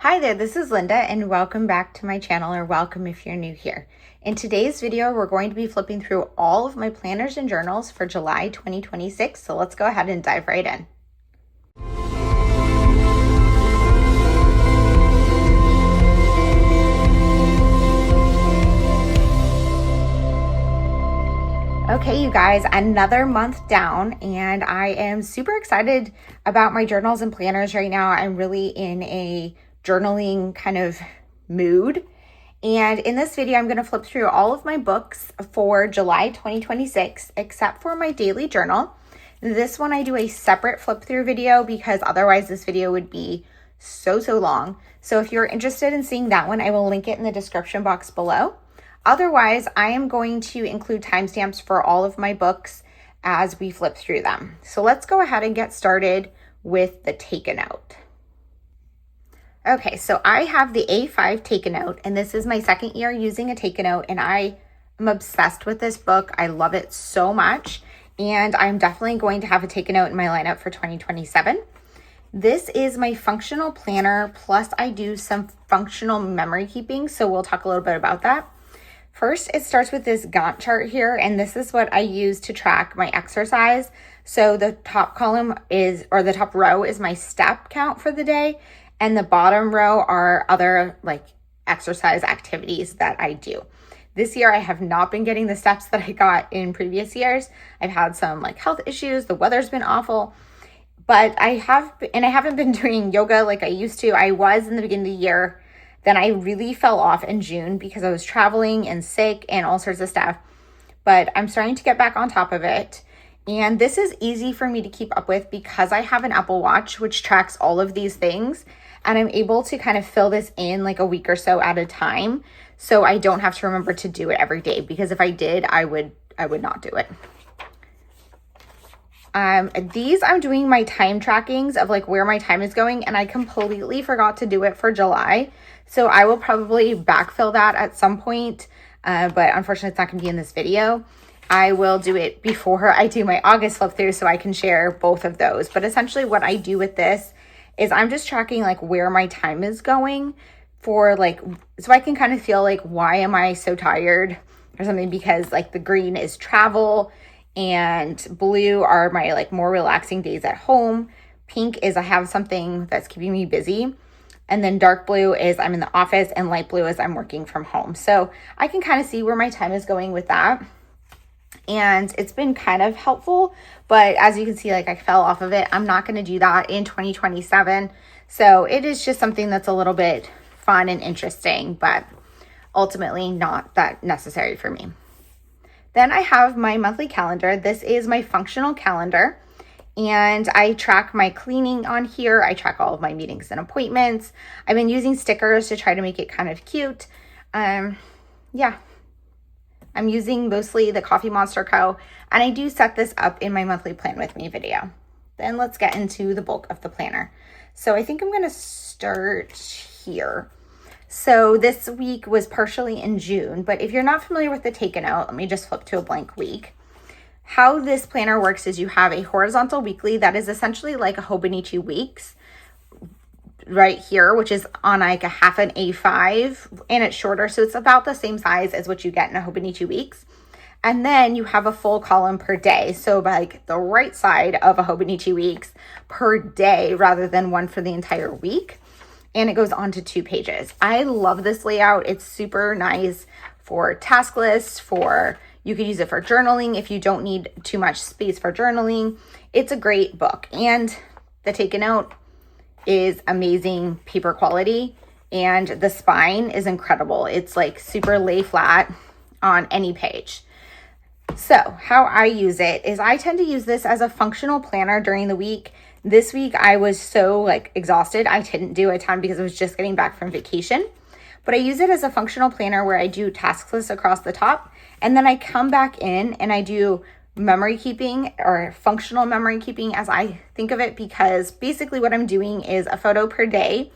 Hi there, this is Linda and welcome back to my channel, or welcome if you're new here. In today's video, we're going to be flipping through all of my planners and journals for July 2026. So let's go ahead and dive right in. Okay, you guys, another month down, and I am super excited about my journals and planners right now. I'm really in a journaling kind of mood. And in this video, I'm going to flip through all of my books for July 2026, except for my daily journal. This one I do a separate flip through video because otherwise this video would be so long. So if you're interested in seeing that one, I will link it in the description box below. Otherwise, I am going to include timestamps for all of my books as we flip through them. So let's go ahead and get started with the Take a Note. Okay, so I have the A5 Take a Note, and this is my second year using a Take a Note, and I am obsessed with this book. I love it so much, and I'm definitely going to have a Take a Note in my lineup for 2027. This is my functional planner, plus I do some functional memory keeping, so we'll talk a little bit about that. First, it starts with this Gantt chart here, and this is what I use to track my exercise. So the top column is, or the top row is my step count for the day, and the bottom row are other like exercise activities that I do. This year, I have not been getting the steps that I got in previous years. I've had some like health issues. The weather's been awful, but I haven't been doing yoga like I used to. I was in the beginning of the year. Then I really fell off in June because I was traveling and sick and all sorts of stuff. But I'm starting to get back on top of it. And this is easy for me to keep up with because I have an Apple Watch which tracks all of these things. And I'm able to kind of fill this in like a week or so at a time. So I don't have to remember to do it every day, because if I did, I would not do it. These I'm doing my time trackings of like where my time is going, and I completely forgot to do it for July. So I will probably backfill that at some point, but unfortunately it's not going to be in this video. I will do it before I do my August flip through so I can share both of those. But essentially what I do with this is I'm just tracking like where my time is going for like, so I can kind of feel like, why am I so tired or something? Because like the green is travel, and blue are my like more relaxing days at home. Pink is I have something that's keeping me busy. And then dark blue is I'm in the office, and light blue is I'm working from home. So I can kind of see where my time is going with that. And it's been kind of helpful, but as you can see, like I fell off of it. I'm not going to do that in 2027. So it is just something that's a little bit fun and interesting, but ultimately not that necessary for me. Then I have my monthly calendar. This is my functional calendar, and I track my cleaning on here. I track all of my meetings and appointments. I've been using stickers to try to make it kind of cute. Yeah. I'm using mostly the Coffee Monster Co. And I do set this up in my monthly plan with me video. Then let's get into the bulk of the planner. So I think I'm going to start here. So this week was partially in June, but if you're not familiar with the Take a Note, let me just flip to a blank week. How this planner works is you have a horizontal weekly that is essentially like a Hobonichi weeks right here, which is on like a half an A5, and it's shorter. So it's about the same size as what you get in a Hobonichi weeks. And then you have a full column per day. So like the right side of a Hobonichi weeks per day rather than one for the entire week. And it goes on to 2 pages. I love this layout. It's super nice for task lists, you could use it for journaling if you don't need too much space for journaling. It's a great book. And the Take a Note is amazing paper quality, and the spine is incredible. It's like super lay flat on any page. So how I use it is I tend to use this as a functional planner during the week. This week I was so like exhausted. I didn't do a ton because I was just getting back from vacation. But I use it as a functional planner where I do task lists across the top. And then I come back in and I do memory keeping, or functional memory keeping as I think of it, because basically what I'm doing is a photo per day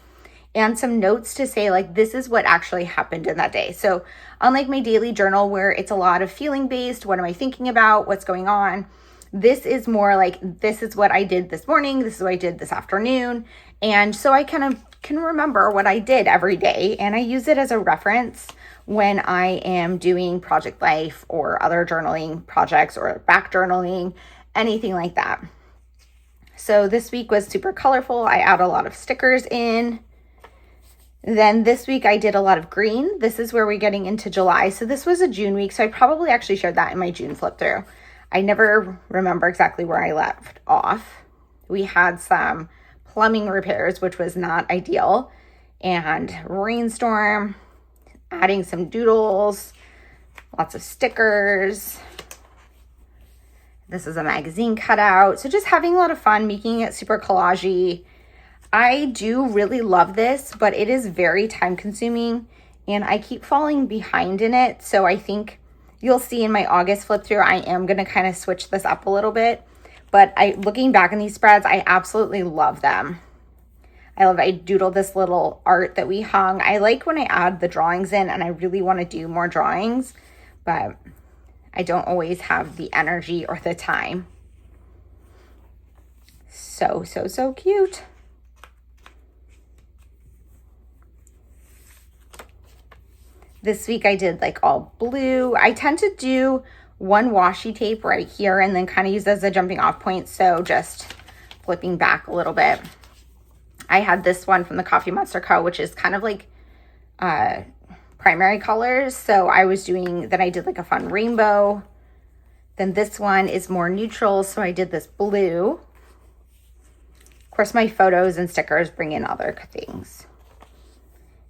and some notes to say like, this is what actually happened in that day. So unlike my daily journal where it's a lot of feeling based, what am I thinking about, what's going on, this is more like, this is what I did this morning, this is what I did this afternoon. And so I kind of can remember what I did every day, and I use it as a reference when I am doing project life or other journaling projects or back journaling, anything like that. So this week was super colorful. I add a lot of stickers in. Then this week I did a lot of green. This is where we're getting into July. So this was a June week. So I probably actually shared that in my June flip through. I never remember exactly where I left off. We had some plumbing repairs, which was not ideal, and rainstorm, adding some doodles, lots of stickers. This is a magazine cutout. So just having a lot of fun, making it super collagey. I do really love this, but it is very time consuming and I keep falling behind in it. So I think you'll see in my August flip through, I am going to kind of switch this up a little bit. But looking back in these spreads, I absolutely love them. I doodled this little art that we hung. I like when I add the drawings in, and I really want to do more drawings, but I don't always have the energy or the time. So cute. This week I did like all blue. I tend to do one washi tape right here and then kind of use as a jumping off point. So just flipping back a little bit. I had this one from the Coffee Monster Co., which is kind of like primary colors. So I did like a fun rainbow. Then this one is more neutral. So I did this blue. Of course, my photos and stickers bring in other things.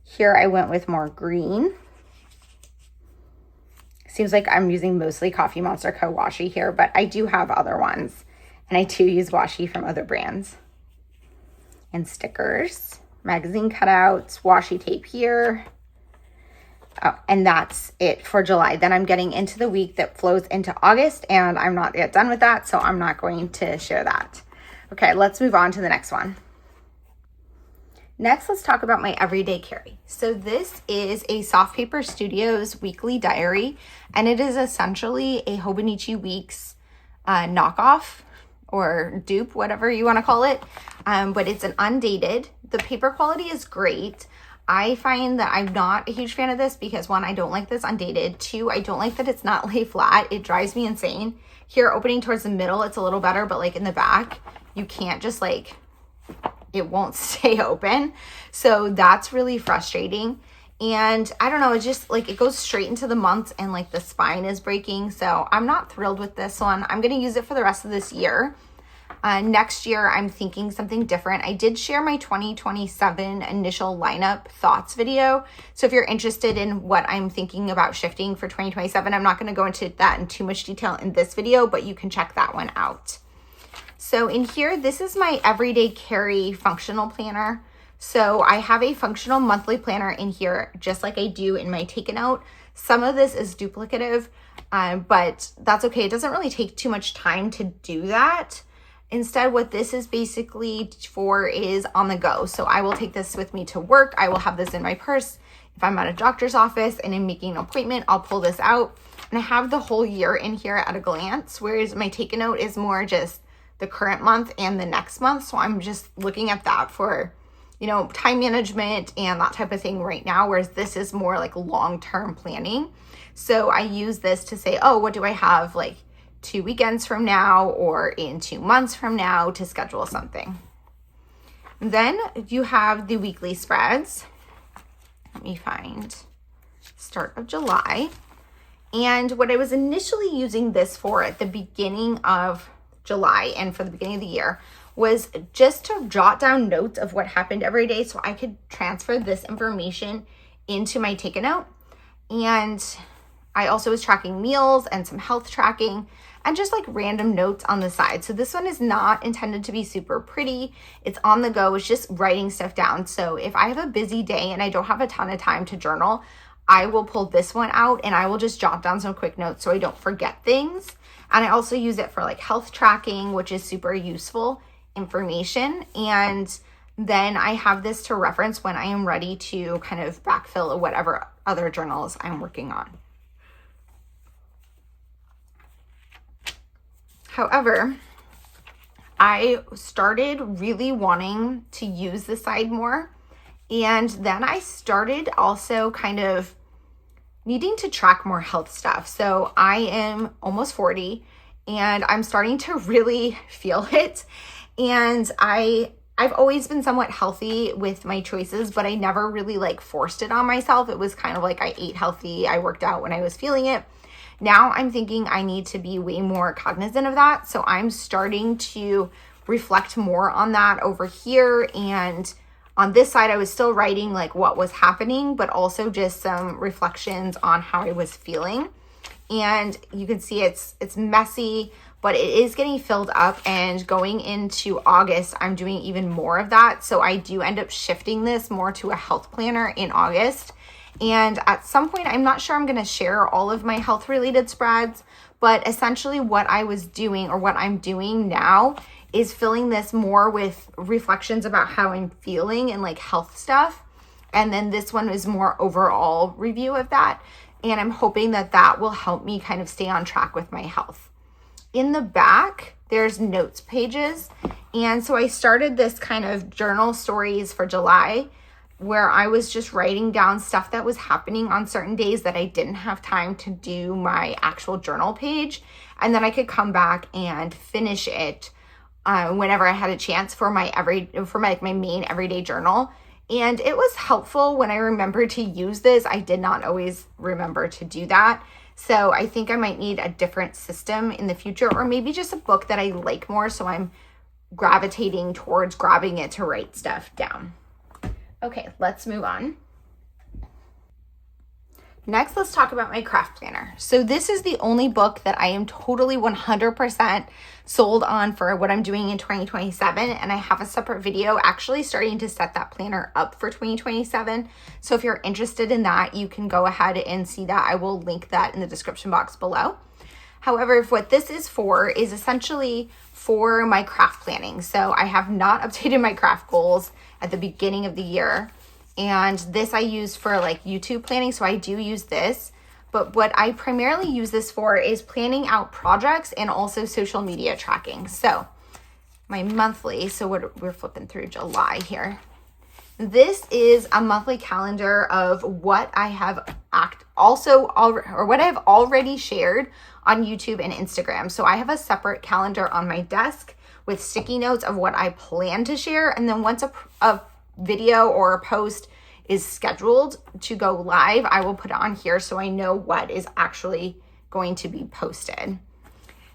Here I went with more green. Seems like I'm using mostly Coffee Monster Co. washi here, but I do have other ones. And I do use washi from other brands. And stickers, magazine cutouts, washi tape here. Oh, and that's it for July. Then I'm getting into the week that flows into August, and I'm not yet done with that, so I'm not going to share that. Okay, let's move on to the next one. Next, let's talk about my everyday carry. So this is a Soft Paper Studios weekly diary, and it is essentially a Hobonichi Weeks knockoff or dupe, whatever you want to call it. But it's an undated. The paper quality is great. I find that I'm not a huge fan of this because one, I don't like this undated. Two, I don't like that it's not lay flat. It drives me insane. Here, opening towards the middle, it's a little better, but like in the back, you can't just like, it won't stay open. So that's really frustrating. And I don't know, it's just like it goes straight into the months and like the spine is breaking. So I'm not thrilled with this one. I'm going to use it for the rest of this year. Next year, I'm thinking something different. I did share my 2027 initial lineup thoughts video. So if you're interested in what I'm thinking about shifting for 2027, I'm not going to go into that in too much detail in this video, but you can check that one out. So in here, this is my everyday carry functional planner. So I have a functional monthly planner in here, just like I do in my Take a Note. Some of this is duplicative, but that's okay. It doesn't really take too much time to do that. Instead, what this is basically for is on the go. So I will take this with me to work. I will have this in my purse. If I'm at a doctor's office and I'm making an appointment, I'll pull this out. And I have the whole year in here at a glance, whereas my Take a Note is more just the current month and the next month. So I'm just looking at that for, you know, time management and that type of thing right now, whereas this is more like long-term planning. So I use this to say, oh, what do I have like 2 weekends from now or in 2 months from now to schedule something. Then you have the weekly spreads. Let me find start of July. And what I was initially using this for at the beginning of July and for the beginning of the year was just to jot down notes of what happened every day so I could transfer this information into my Take a Note. And I also was tracking meals and some health tracking and just like random notes on the side. So this one is not intended to be super pretty. It's on the go. It's just writing stuff down. So if I have a busy day and I don't have a ton of time to journal, I will pull this one out and I will just jot down some quick notes so I don't forget things. And I also use it for like health tracking, which is super useful information. And then I have this to reference when I am ready to kind of backfill whatever other journals I'm working on. However, I started really wanting to use the side more. And then I started also kind of needing to track more health stuff. So I am almost 40 and I'm starting to really feel it. And I've always been somewhat healthy with my choices, but I never really like forced it on myself. It was kind of like I ate healthy, I worked out when I was feeling it. Now I'm thinking I need to be way more cognizant of that. So I'm starting to reflect more on that over here. And on this side, I was still writing like what was happening, but also just some reflections on how I was feeling. And you can see it's messy, but it is getting filled up. And going into August, I'm doing even more of that. So I do end up shifting this more to a health planner in August. And at some point, I'm not sure I'm going to share all of my health related spreads, but essentially what I was doing or what I'm doing now is filling this more with reflections about how I'm feeling and like health stuff. And then this one is more overall review of that. And I'm hoping that that will help me kind of stay on track with my health. In the back, there's notes pages. And so I started this kind of journal stories for July where I was just writing down stuff that was happening on certain days that I didn't have time to do my actual journal page. And then I could come back and finish it whenever I had a chance for my main everyday journal. And it was helpful when I remembered to use this. I did not always remember to do that. So I think I might need a different system in the future, or maybe just a book that I like more. So I'm gravitating towards grabbing it to write stuff down. Okay, let's move on. Next, let's talk about my craft planner. So this is the only book that I am totally 100% sold on for what I'm doing in 2027. And I have a separate video actually starting to set that planner up for 2027. So if you're interested in that, you can go ahead and see that. I will link that in the description box below. However, what this is for is essentially for my craft planning. So I have not updated my craft goals at the beginning of the year. And this I use for like YouTube planning. So I do use this, but what I primarily use this for is planning out projects and also social media tracking. So my monthly, so we're flipping through July here. This is a monthly calendar of what I have what I have already shared on YouTube and Instagram. So I have a separate calendar on my desk with sticky notes of what I plan to share. And then once a video or a post is scheduled to go live, I will put it on here so I know what is actually going to be posted.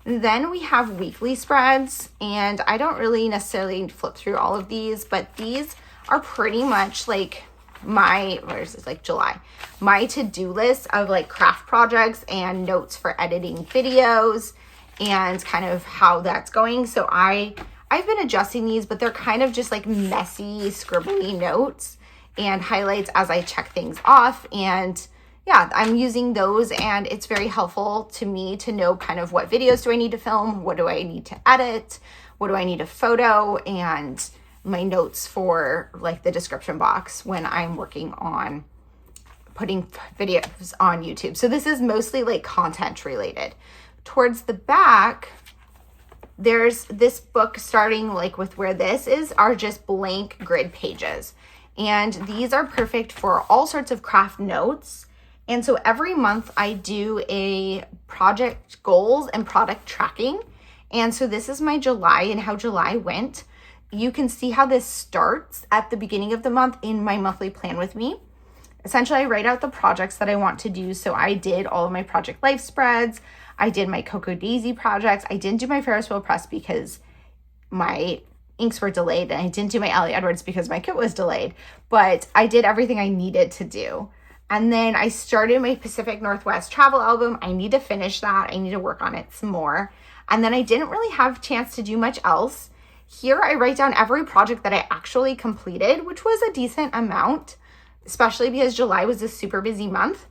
And then we have weekly spreads, and I don't really necessarily flip through all of these, but these are pretty much like my to-do list of like craft projects and notes for editing videos and kind of how that's going. So I've been adjusting these, but they're kind of just like messy, scribbly notes and highlights as I check things off. And yeah, I'm using those, and it's very helpful to me to know kind of what videos do I need to film, what do I need to edit, what do I need to photo, and my notes for like the description box when I'm working on putting videos on YouTube. So this is mostly like content related. Towards the back, there's this book starting like with where this is are just blank grid pages. And these are perfect for all sorts of craft notes. And so every month I do a project goals and product tracking. And so this is my July and how July went. You can see how this starts at the beginning of the month in my monthly plan with me. Essentially, I write out the projects that I want to do. So I did all of my project life spreads. I did my Cocoa Daisy projects. I didn't do my Ferris wheel press because my inks were delayed, and I didn't do my Allie Edwards because my kit was delayed, but I did everything I needed to do. And then I started my Pacific Northwest travel album. I need to finish that. I need to work on it some more. And then I didn't really have a chance to do much else. Here I write down every project that I actually completed, which was a decent amount, especially because July was a super busy month.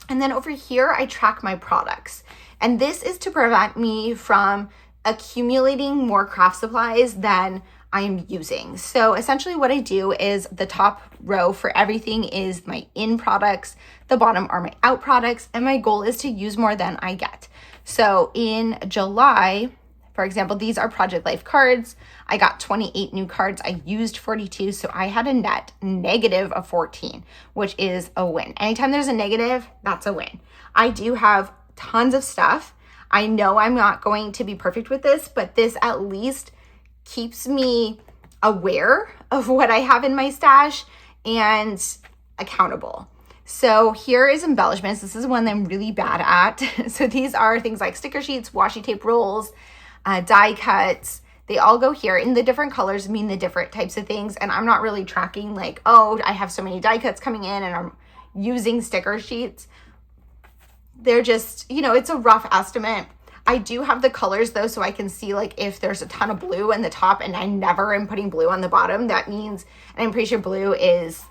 And then over here, I track my products. And this is to prevent me from accumulating more craft supplies than I am using. So essentially what I do is the top row for everything is my in products, the bottom are my out products, and my goal is to use more than I get. So in July, For example, these are Project Life cards. I got 28 new cards. I used 42, so I had a net negative of 14, which is a win. Anytime there's a negative, that's a win. I do have tons of stuff. I know I'm not going to be perfect with this, but this at least keeps me aware of what I have in my stash and accountable. So here is embellishments. This is one that I'm really bad at. So these are things like sticker sheets, washi tape rolls, die cuts. They all go here, and the different colors mean the different types of things. And I'm not really tracking like, oh, I have so many die cuts coming in and I'm using sticker sheets. They're just, it's a rough estimate. I do have the colors though, so I can see like if there's a ton of blue in the top and I never am putting blue on the bottom, that means, and I'm pretty sure blue is,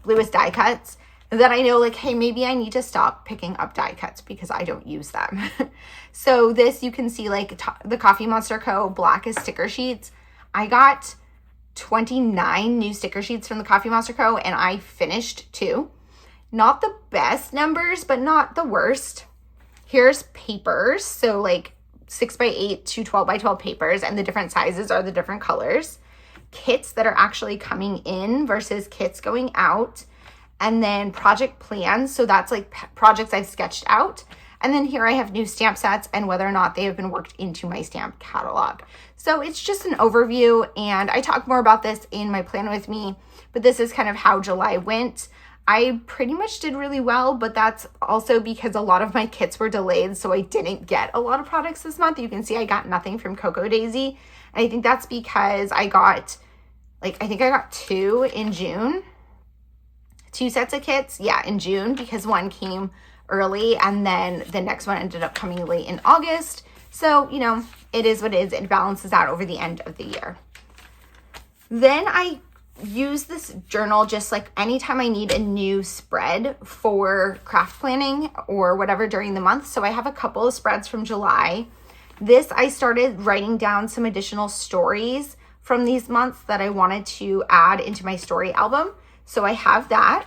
blue is die cuts. Then I know like, hey, maybe I need to stop picking up die cuts because I don't use them. So this, you can see like the Coffee Monster Co. black is sticker sheets. I got 29 new sticker sheets from the Coffee Monster Co. and I finished 2. Not the best numbers, but not the worst. Here's papers. So like 6x8 to 12x12 papers, and the different sizes are the different colors. Kits that are actually coming in versus kits going out. And then project plans. So that's like projects I've sketched out. And then here I have new stamp sets and whether or not they have been worked into my stamp catalog. So it's just an overview, and I talk more about this in my plan with me, but this is kind of how July went. I pretty much did really well, but that's also because a lot of my kits were delayed, so I didn't get a lot of products this month. You can see I got nothing from Cocoa Daisy. And I think that's because I got 2 in June. 2 sets of kits, in June, because one came early and then the next one ended up coming late in August. So, it is what it is. It balances out over the end of the year. Then I use this journal just like anytime I need a new spread for craft planning or whatever during the month. So I have a couple of spreads from July. This, I started writing down some additional stories from these months that I wanted to add into my story album. So I have that.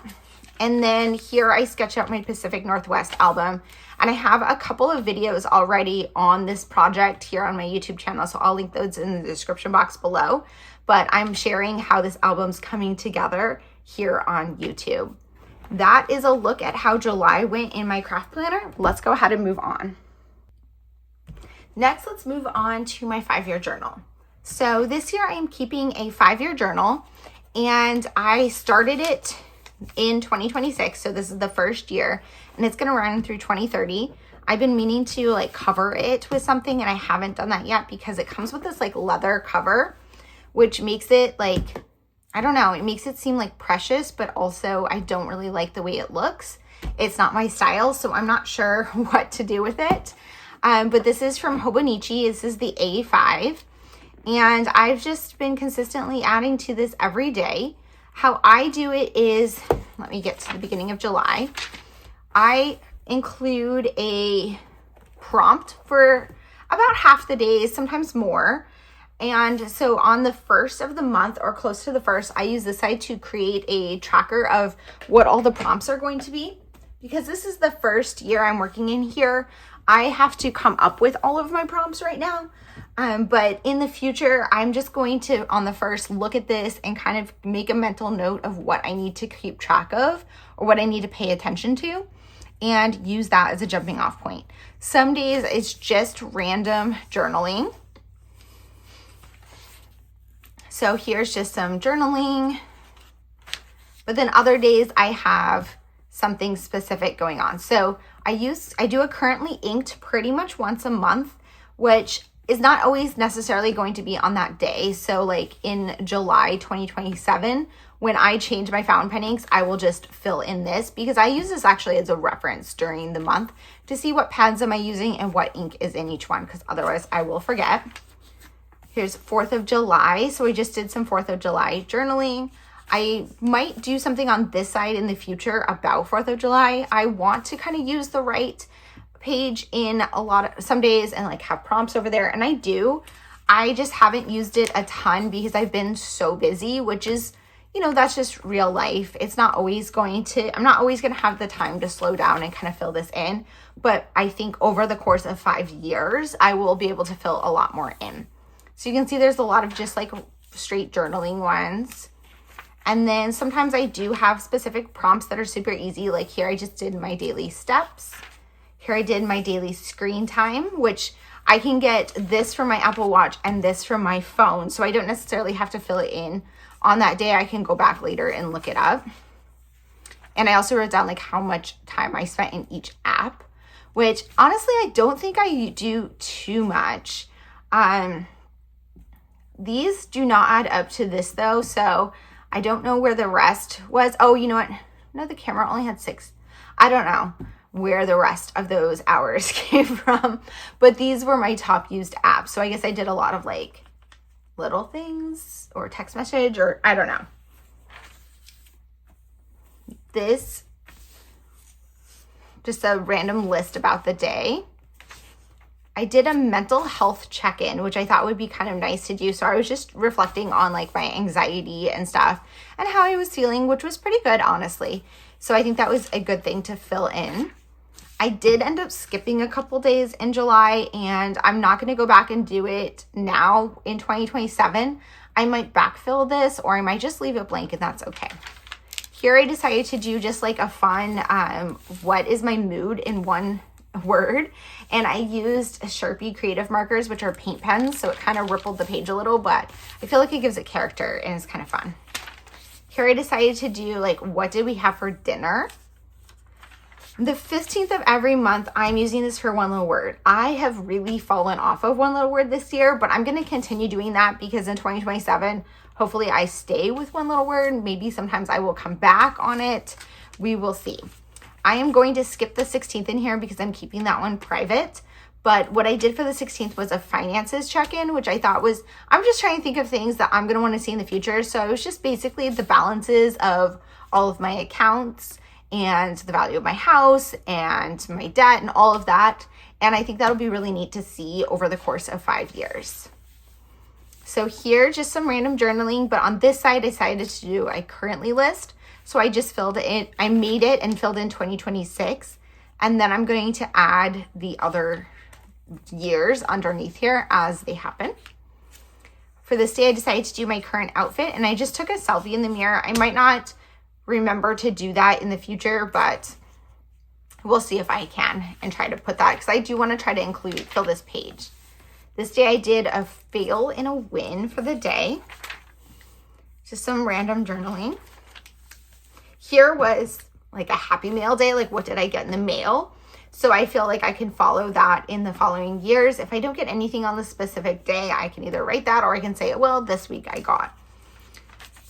And then here I sketch out my Pacific Northwest album. And I have a couple of videos already on this project here on my YouTube channel. So I'll link those in the description box below. But I'm sharing how this album's coming together here on YouTube. That is a look at how July went in my craft planner. Let's go ahead and move on. Next, let's move on to my 5-year journal. So this year I am keeping a 5-year journal. And I started it in 2026, so this is the first year, and it's going to run through 2030. I've been meaning to cover it with something, and I haven't done that yet because it comes with this leather cover, which makes it it makes it seem precious, but also I don't really like the way it looks. It's not my style, so I'm not sure what to do with it. But this is from Hobonichi. This is the A5. And I've just been consistently adding to this every day. How I do it is, let me get to the beginning of July. I include a prompt for about half the days, sometimes more. And so on the 1st of the month or close to the 1st, I use this site to create a tracker of what all the prompts are going to be. Because this is the first year I'm working in here, I have to come up with all of my prompts right now. But in the future, I'm just going to, on the 1st, look at this and kind of make a mental note of what I need to keep track of or what I need to pay attention to and use that as a jumping off point. Some days it's just random journaling. So here's just some journaling. But then other days I have something specific going on. So I do a currently inked pretty much once a month, which is not always necessarily going to be on that day. So in July 2027, when I change my fountain pen inks, I will just fill in this because I use this actually as a reference during the month to see what pads am I using and what ink is in each one, because otherwise I will forget. Here's 4th of July. So I just did some 4th of July journaling. I might do something on this side in the future about 4th of July. I want to kind of use the right page in some days and have prompts over there, and I do. I just haven't used it a ton because I've been so busy, which is you know, that's just real life. It's not always going to, I'm not always going to have the time to slow down and kind of fill this in. But I think over the course of 5 years, I will be able to fill a lot more in. So you can see there's a lot of just like straight journaling ones. And then sometimes I do have specific prompts that are super easy. Like here, I just did my daily steps. Here I did my daily screen time, which I can get this from my Apple Watch and this from my phone. So I don't necessarily have to fill it in on that day. I can go back later and look it up. And I also wrote down like how much time I spent in each app, which honestly, I don't think I do too much. These do not add up to this though. So I don't know where the rest was. Oh, you know what? No, the camera only had 6. I don't know where the rest of those hours came from, but these were my top used apps. So I guess I did a lot of like little things or text message or I don't know. This, just a random list about the day. I did a mental health check-in, which I thought would be kind of nice to do. So I was just reflecting on like my anxiety and stuff and how I was feeling, which was pretty good, honestly. So I think that was a good thing to fill in. I did end up skipping a couple days in July, and I'm not going to go back and do it now in 2027. I might backfill this, or I might just leave it blank, and that's okay. Here I decided to do just like a fun, what is my mood in one word, and I used Sharpie creative markers, which are paint pens, so it kind of rippled the page a little, but I feel like it gives it character and it's kind of fun. Here I decided to do like, what did we have for dinner? The 15th of every month, I'm using this for one little word. I have really fallen off of one little word this year, but I'm going to continue doing that because in 2027, hopefully I stay with one little word. Maybe sometimes I will come back on it. We will see. I am going to skip the 16th in here because I'm keeping that one private. But what I did for the 16th was a finances check-in, which I thought was, I'm just trying to think of things that I'm going to want to see in the future. So it was just basically the balances of all of my accounts and the value of my house and my debt and all of that. And I think that'll be really neat to see over the course of 5 years. So here, just some random journaling, but on this side, I decided to do a currently list. So I just filled it in, I made it and filled in 2026. And then I'm going to add the other years underneath here as they happen. For this day, I decided to do my current outfit, and I just took a selfie in the mirror. I might not remember to do that in the future, but we'll see if I can and try to put that, because I do want to try to fill this page. This day I did a fail and a win for the day. Just some random journaling. Here was like a happy mail day, like what did I get in the mail? So I feel like I can follow that in the following years. If I don't get anything on the specific day, I can either write that or I can say, well, this week I got.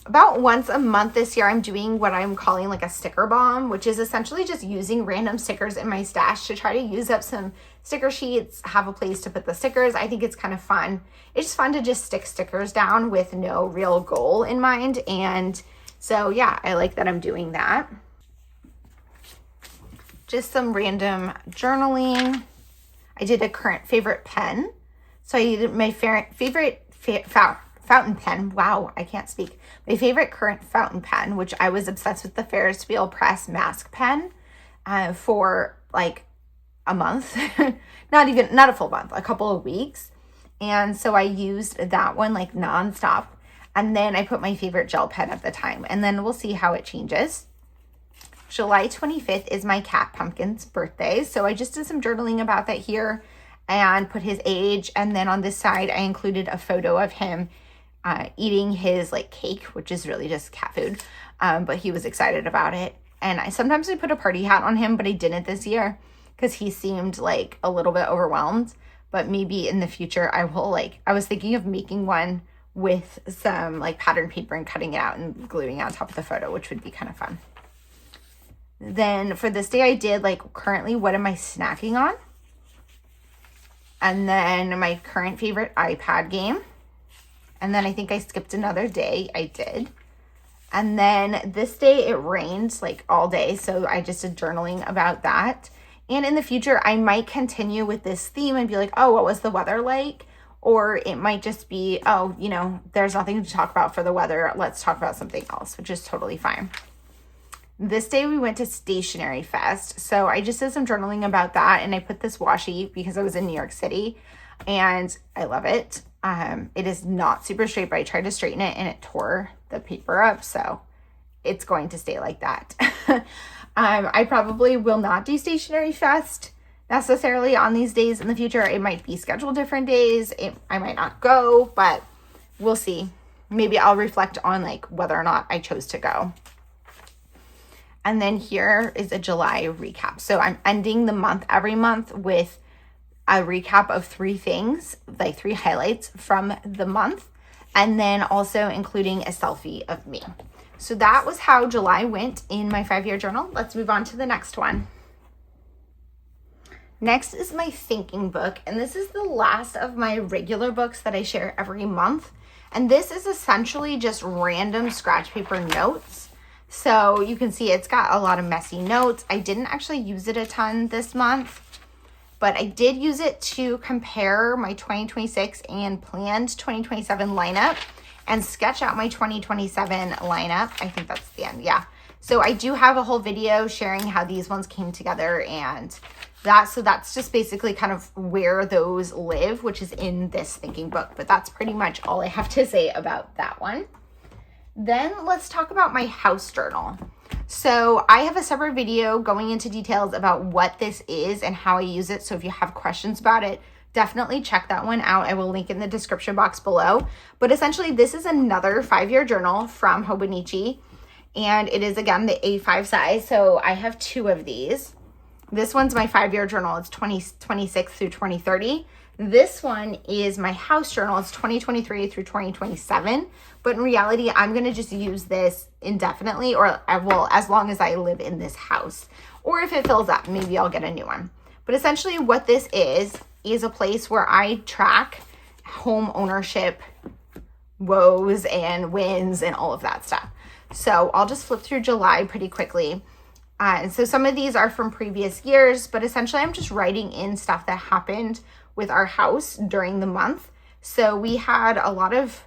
About once a month this year, I'm doing what I'm calling like a sticker bomb, which is essentially just using random stickers in my stash to try to use up some sticker sheets, have a place to put the stickers. I think it's kind of fun. It's fun to just stick stickers down with no real goal in mind. And so, yeah, I like that I'm doing that. Just some random journaling. I did a current favorite pen. So I did my favorite fountain pen. Wow, I can't speak. My favorite current fountain pen, which I was obsessed with the Ferris wheel press mask pen for like a month. not a full month, a couple of weeks. And so I used that one like nonstop. And then I put my favorite gel pen at the time. And then we'll see how it changes. July 25th is my cat Pumpkin's birthday. So I just did some journaling about that here and put his age. And then on this side, I included a photo of him eating his like cake, which is really just cat food. But he was excited about it. And sometimes I put a party hat on him, but I didn't this year because he seemed like a little bit overwhelmed. But maybe in the future I will I was thinking of making one with some like pattern paper and cutting it out and gluing it on top of the photo, which would be kind of fun. Then for this day, I did like currently what am I snacking on? And then my current favorite iPad game. And then I think I skipped another day. I did. And then this day it rained like all day. So I just did journaling about that. And in the future, I might continue with this theme and be like, oh, what was the weather like? Or it might just be, oh, you know, there's nothing to talk about for the weather. Let's talk about something else, which is totally fine. This day we went to Stationery Fest. So I just did some journaling about that. And I put this washi because I was in New York City and I love it. It is not super straight, but I tried to straighten it and it tore the paper up. So it's going to stay like that. I probably will not do Stationery Fest necessarily on these days in the future. It might be scheduled different days. I might not go, but we'll see. Maybe I'll reflect on like whether or not I chose to go. And then here is a July recap. So I'm ending the month every month with a recap of 3 things, like 3 highlights from the month, and then also including a selfie of me. So that was how July went in my 5-year journal. Let's move on to the next one. Next is my thinking book, and this is the last of my regular books that I share every month. And this is essentially just random scratch paper notes. So you can see it's got a lot of messy notes. I didn't actually use it a ton this month, but I did use it to compare my 2026 and planned 2027 lineup and sketch out my 2027 lineup. I think that's the end, yeah. So I do have a whole video sharing how these ones came together and so that's just basically kind of where those live, which is in this thinking book. But that's pretty much all I have to say about that one. Then let's talk about my house journal. So I have a separate video going into details about what this is and how I use it. So if you have questions about it, definitely check that one out. I will link in the description box below. But essentially, this is another 5-year journal from Hobonichi. And it is, again, the A5 size. So I have 2 of these. This one's my 5-year journal. It's 2026 through 2030. This one is my house journal. It's 2023 through 2027. But in reality, I'm going to just use this indefinitely, or well, as long as I live in this house. Or if it fills up, maybe I'll get a new one. But essentially what this is a place where I track home ownership woes and wins and all of that stuff. So I'll just flip through July pretty quickly. And so some of these are from previous years, but essentially I'm just writing in stuff that happened with our house during the month. So we had a lot of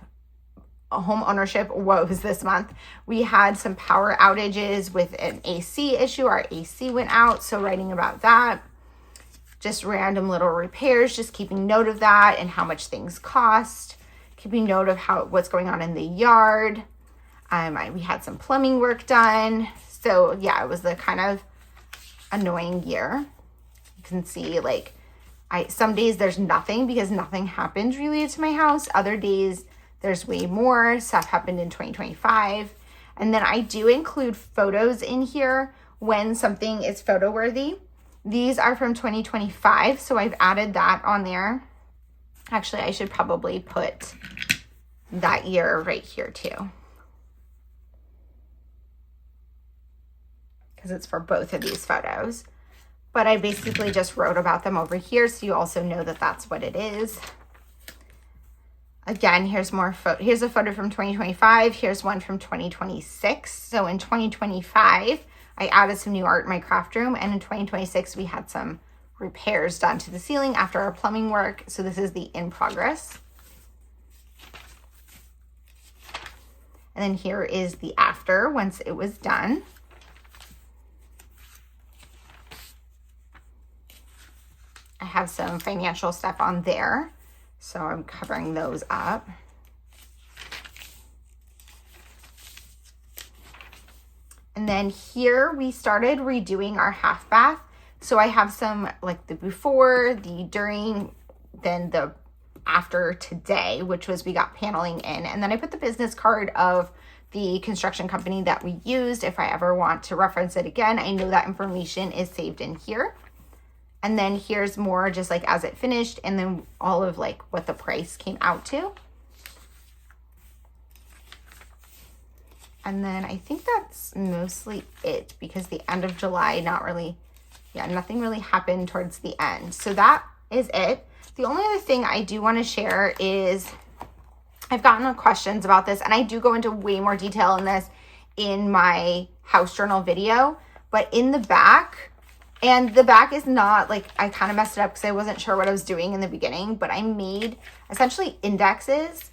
home ownership woes this month. We had some power outages with an AC issue. Our AC went out, so writing about that. Just random little repairs, just keeping note of that and how much things cost. Keeping note of what's going on in the yard. We had some plumbing work done. So yeah, it was a kind of annoying year. You can see like some days there's nothing because nothing happened related to my house. Other days there's way more stuff happened in 2025. And then I do include photos in here when something is photo worthy. These are from 2025, so I've added that on there. Actually, I should probably put that year right here too, because it's for both of these photos. But I basically just wrote about them over here, so you also know that that's what it is. Again, here's here's a photo from 2025. Here's one from 2026. So in 2025, I added some new art in my craft room, and in 2026, we had some repairs done to the ceiling after our plumbing work. So this is the in progress. And then here is the after once it was done. I have some financial stuff on there, so I'm covering those up. And then here we started redoing our half bath. So I have some like the before, the during, then the after today, which was we got paneling in. And then I put the business card of the construction company that we used. If I ever want to reference it again, I know that information is saved in here. And then here's more just like as it finished, and then all of like what the price came out to. And then I think that's mostly it, because the end of July, nothing really happened towards the end. So that is it. The only other thing I do want to share is I've gotten questions about this, and I do go into way more detail in this in my house journal video, but in the back, And the back is not like, I kind of messed it up because I wasn't sure what I was doing in the beginning, but I made essentially indexes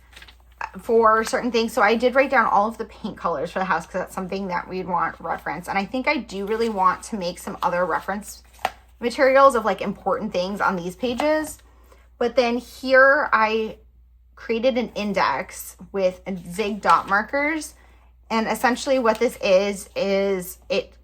for certain things. So I did write down all of the paint colors for the house because that's something that we'd want reference. And I think I do really want to make some other reference materials of like important things on these pages. But then here I created an index with zig dot markers. And essentially what this is it,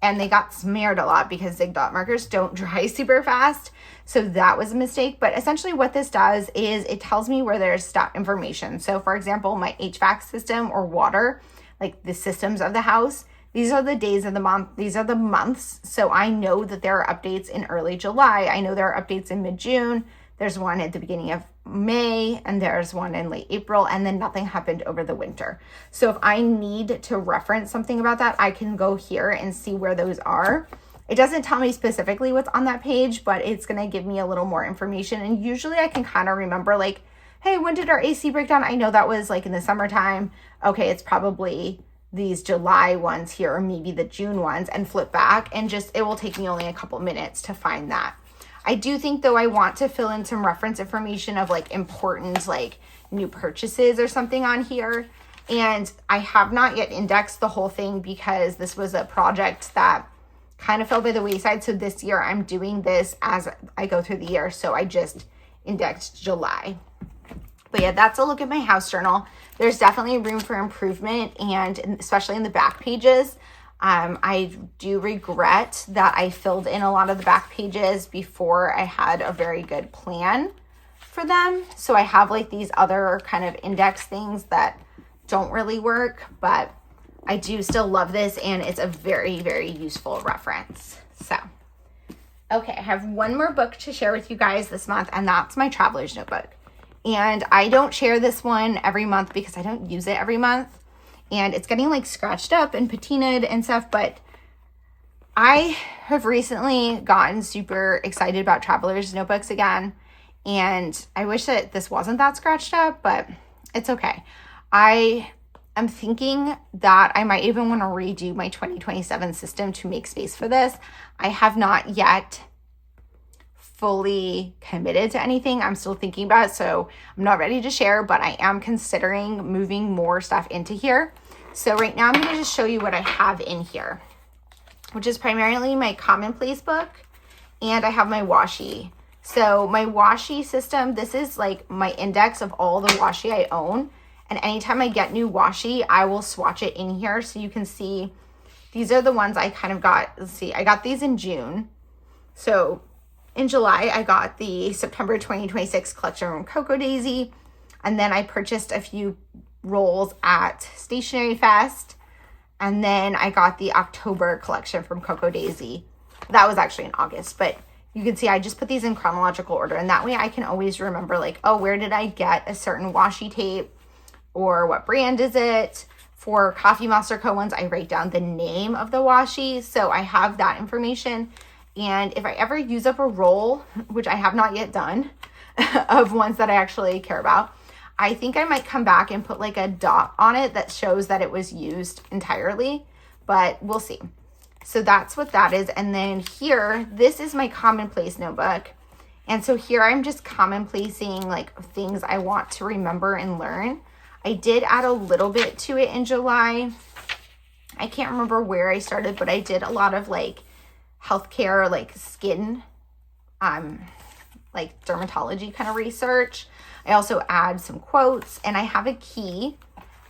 and they got smeared a lot because zig dot markers don't dry super fast. So that was a mistake. But essentially what this does is it tells me where there's stop information. So for example, my HVAC system or water, like the systems of the house, these are the days of the month. These are the months. So I know that there are updates in early July. I know there are updates in mid-June. There's one at the beginning of May, and there's one in late April, and then nothing happened over the winter. So if I need to reference something about that, I can go here and see where those are. It doesn't tell me specifically what's on that page, but it's going to give me a little more information. And usually I can kind of remember like, hey, when did our AC break down? I know that was like in the summertime. Okay, it's probably these July ones here, or maybe the June ones, and flip back, and just, it will take me only a couple minutes to find that. I do think though I want to fill in some reference information of like important like new purchases or something on here. And I have not yet indexed the whole thing because this was a project that kind of fell by the wayside. So this year I'm doing this as I go through the year. So I just indexed July. But yeah, that's a look at my house journal. There's definitely room for improvement, and especially in the back pages. I do regret that I filled in a lot of the back pages before I had a very good plan for them. So I have like these other kind of index things that don't really work, but I do still love this, and it's a very, very useful reference. So, okay, I have one more book to share with you guys this month, and that's my Traveler's Notebook. And I don't share this one every month because I don't use it every month. And it's getting like scratched up and patinaed and stuff, but I have recently gotten super excited about Traveler's Notebooks again. And I wish that this wasn't that scratched up, but it's okay. I am thinking that I might even want to redo my 2027 system to make space for this. I have not yet fully committed to anything. I'm still thinking about it, so I'm not ready to share, but I am considering moving more stuff into here. So right now I'm going to just show you what I have in here, which is primarily my Commonplace book, and I have my washi. So my washi system, this is like my index of all the washi I own, and anytime I get new washi, I will swatch it in here so you can see these are the ones I kind of got. Let's see, I got these in June. So in July, I got the September 2026 collection from Cocoa Daisy. And then I purchased a few rolls at Stationery Fest. And then I got the October collection from Cocoa Daisy. That was actually in August. But you can see I just put these in chronological order. And that way I can always remember like, oh, where did I get a certain washi tape? Or what brand is it? For Coffee Monster Co. ones, I write down the name of the washi. So I have that information. And if I ever use up a roll, which I have not yet done, of ones that I actually care about, I think I might come back and put like a dot on it that shows that it was used entirely, but we'll see. So that's what that is. And then here, this is my Commonplace notebook. And so here I'm just commonplacing like things I want to remember and learn. I did add a little bit to it in July. I can't remember where I started, but I did a lot of like healthcare, like skin, like dermatology kind of research. I also add some quotes, and I have a key,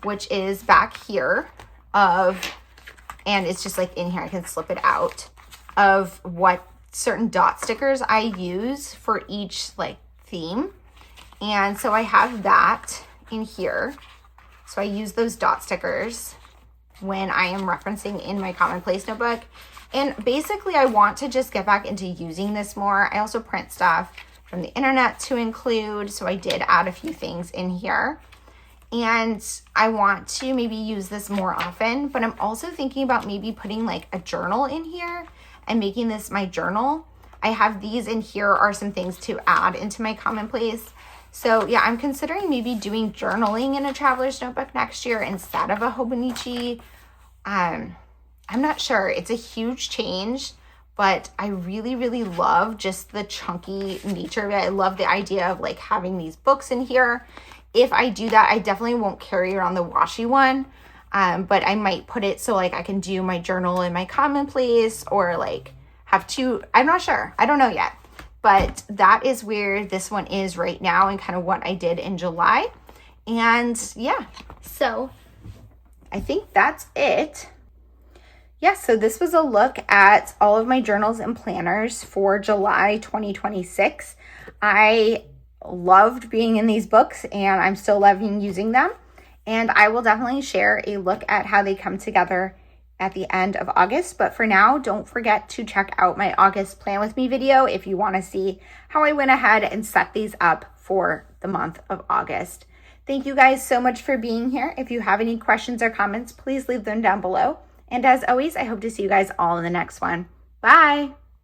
which is back here and it's just like in here, I can slip it out, of what certain dot stickers I use for each like theme. And so I have that in here. So I use those dot stickers when I am referencing in my Commonplace notebook. And basically I want to just get back into using this more. I also print stuff from the internet to include, so I did add a few things in here. And I want to maybe use this more often, but I'm also thinking about maybe putting like a journal in here and making this my journal. I have these in here are some things to add into my Commonplace. So yeah, I'm considering maybe doing journaling in a Traveler's Notebook next year instead of a Hobonichi. I'm not sure. It's a huge change, but I really, really love just the chunky nature of it. I love the idea of like having these books in here. If I do that, I definitely won't carry around the washi one, but I might put it so like I can do my journal in my Commonplace, or like have two. I'm not sure. I don't know yet, but that is where this one is right now and kind of what I did in July. And yeah, so I think that's it. Yeah, so this was a look at all of my journals and planners for July 2026. I loved being in these books and I'm still loving using them. And I will definitely share a look at how they come together at the end of August. But for now, don't forget to check out my August Plan With Me video if you want to see how I went ahead and set these up for the month of August. Thank you guys so much for being here. If you have any questions or comments, please leave them down below. And as always, I hope to see you guys all in the next one. Bye.